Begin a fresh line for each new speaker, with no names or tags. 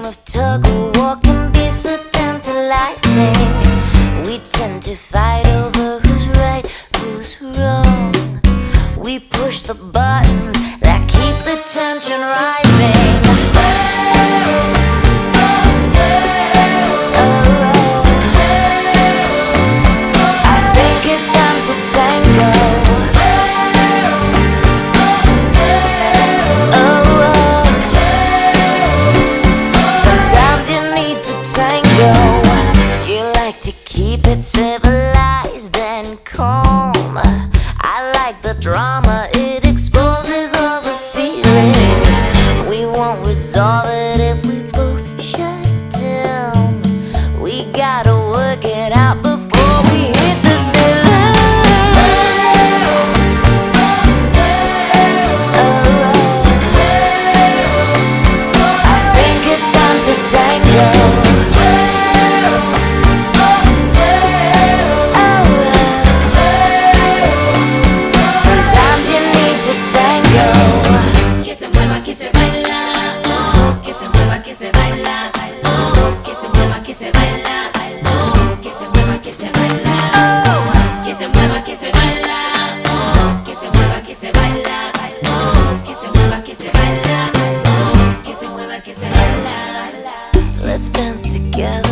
game of tug of war can be so tantalizing. We tend to fight over who's right, who's wrong. We push the buttons that keep the tension rising. I think it's time to tango. Sometimes you need to tango. You like to keep it civilized and calm. I like the drama, it exposes all the feelings. We won't resolve it if we both shut down. We gotta work it out before we hit the ceiling. I think it's time to tango.
Que se baila, oh, que se mueva, que se baila, oh, que se mueva, que se baila, oh, que se mueva, que se baila, que se mueva, que se baila, oh, que se mueva, que se baila, oh, que se mueva, que se baila, oh, que se mueva, que se baila.
Let's dance together.